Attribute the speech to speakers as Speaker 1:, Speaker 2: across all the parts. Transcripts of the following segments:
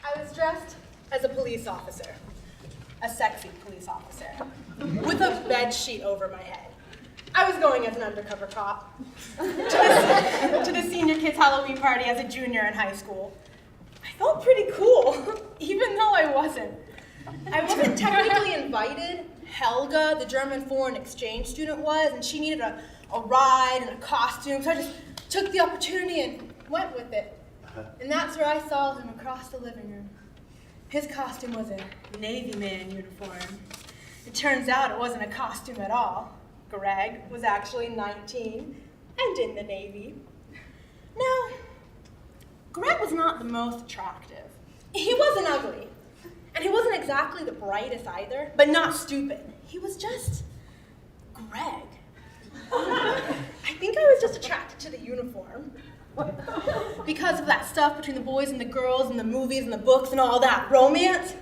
Speaker 1: I was dressed as a police officer, a sexy police officer, with a bed sheet over my head. I was going as an undercover cop to the senior kids' Halloween party as a junior in high school. I felt pretty cool, even though I wasn't. I wasn't technically invited. Helga, the German foreign exchange student, was, and she needed a ride and a costume, so I just took the opportunity and went with it. And that's where I saw him across the living room. His costume was a Navy man uniform. It turns out it wasn't a costume at all. Greg was actually 19 and in the Navy. Now, Greg was not the most attractive. He wasn't ugly, and he wasn't exactly the brightest either, but not stupid. He was just Greg. I think I was just attracted to the uniform. Because of that stuff between the boys and the girls and the movies and the books and all that romance,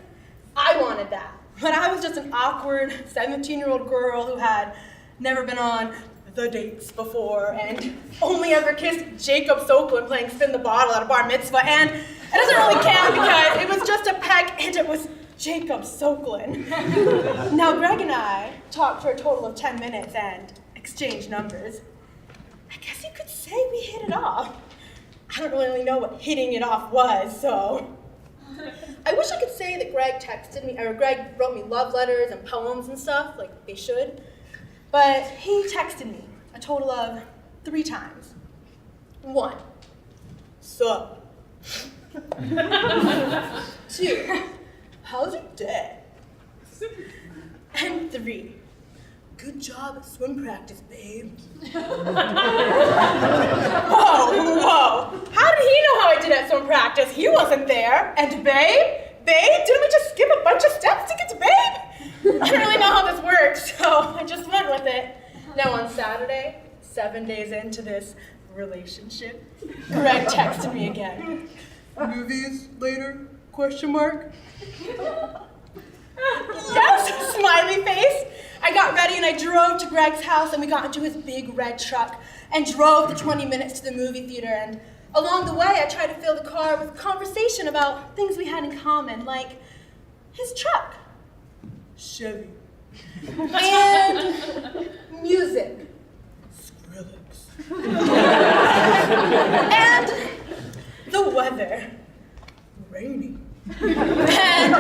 Speaker 1: I wanted that. But I was just an awkward 17-year-old girl who had never been on the dates before and only ever kissed Jacob Sokolin playing Spin the Bottle at a bar mitzvah, and it doesn't really count because it was just a peck and it was Jacob Sokolin. Now Greg and I talked for a total of 10 minutes and exchanged numbers. I guess you could say we hit it off. I don't really know what hitting it off was, so. I wish I could say that Greg texted me, or Greg wrote me love letters and poems and stuff, like they should. But he texted me a total of 3 times. 1, sup. 2, how's your day? And 3, good job at swim practice, babe. Whoa. How did he know how I did at swim practice? He wasn't there. And babe? Didn't we just skip a bunch of steps to get to babe? I don't really know how this works, so I just went with it. Now on Saturday, 7 days into this relationship, Greg texted me again. Movies later? Question mark? Yes, smiley face. I got ready and I drove to Greg's house and we got into his big red truck and drove the 20 minutes to the movie theater, and along the way I tried to fill the car with conversation about things we had in common, like his truck, Chevy, and music, Skrillex, and the weather, rainy. And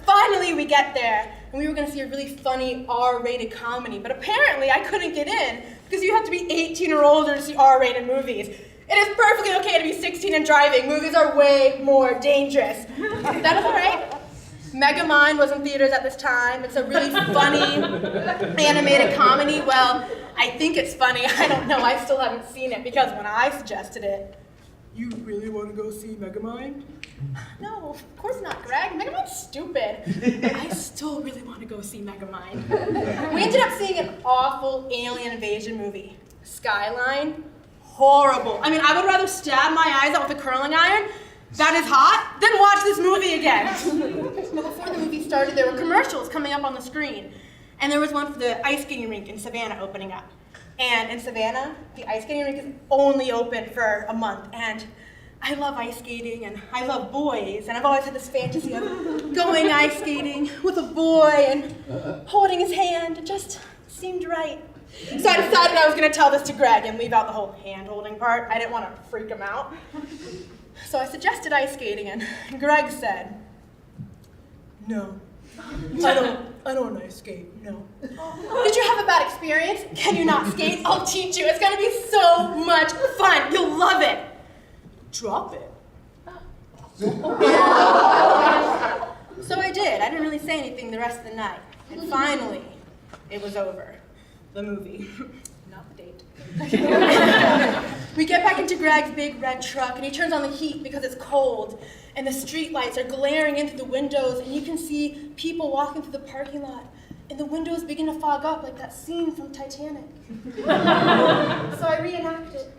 Speaker 1: finally we get there, and we were gonna see a really funny R-rated comedy, but apparently I couldn't get in because you have to be 18 or older to see R-rated movies. It is perfectly okay to be 16 and driving. Movies are way more dangerous. That is all right. Megamind was in theaters at this time. It's a really funny animated comedy. Well, I think it's funny. I don't know. I still haven't seen it because when I suggested it, you really want to go see Megamind? No, of course not, Greg. Megamind's stupid. I still really want to go see Megamind. We ended up seeing an awful alien invasion movie, Skyline. Horrible. I mean, I would rather stab my eyes out with a curling iron, that is hot, than watch this movie again. But before the movie started, there were commercials coming up on the screen. And there was one for the ice skating rink in Savannah opening up. And in Savannah, the ice skating rink is only open for a month. And I love ice skating, and I love boys, and I've always had this fantasy of going ice skating with a boy and holding his hand. It just seemed right. So I decided I was going to tell this to Greg and leave out the whole hand-holding part. I didn't want to freak him out. So I suggested ice skating, and Greg said, no, I don't ice skate, no. Did you have a bad experience? Can you not skate? I'll teach you. It's going to be so much fun. You'll love it. Drop it. So I did. I didn't really say anything the rest of the night. And finally, it was over. The movie, not the date. We get back into Greg's big red truck, and he turns on the heat because it's cold, and the street lights are glaring into the windows, and you can see people walking through the parking lot, and the windows begin to fog up like that scene from Titanic. So I reenact it.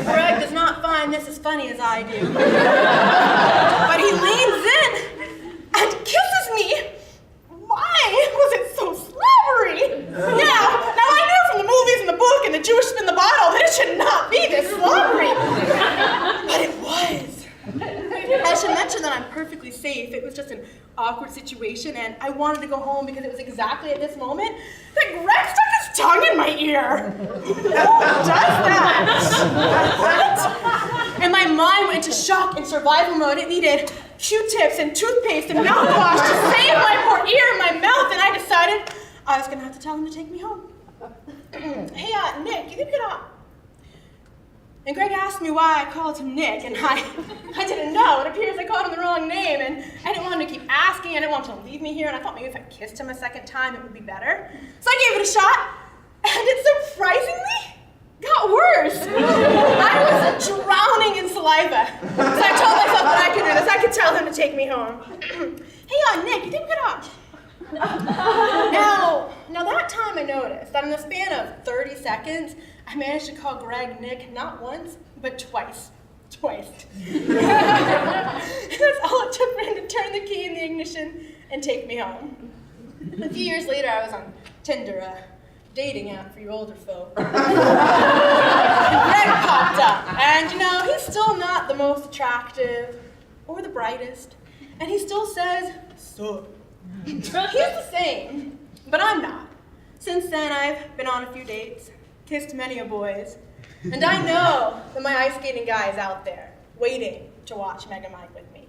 Speaker 1: Greg does not find this as funny as I do. But he leans in and kisses me. Why was it so slobbery? Now I knew from the movies and the book and the Jewish Spin the Bottle that it should not be this slobbery. But it was. safe. It was just an awkward situation, and I wanted to go home because it was exactly at this moment that Greg stuck his tongue in my ear. Who does that? What? And my mind went into shock and survival mode. It needed Q-tips and toothpaste and mouthwash to save my poor ear and my mouth, and I decided I was gonna have to tell him to take me home. Hey, Nick, you think you could, And Greg asked me why I called him Nick, and I didn't know. It appears I called him the wrong name, and I didn't want him to keep asking. I didn't want him to leave me here, and I thought maybe if I kissed him a second time, it would be better. So I gave it a shot, and it surprisingly got worse. I was drowning in saliva. So I told myself that I could do this. I could tell him to take me home. Hey, Nick, you think we could, Now that time I noticed that in the span of 30 seconds, I managed to call Greg Nick not once, but twice. That's all it took for him to turn the key in the ignition and take me home. A few years later, I was on Tinder, a dating app for you older folk. Greg popped up, and he's still not the most attractive or the brightest, and he still says, so. He's the same, but I'm not. Since then, I've been on a few dates, kissed many a boys, and I know that my ice skating guy is out there, waiting to watch Megamind with me.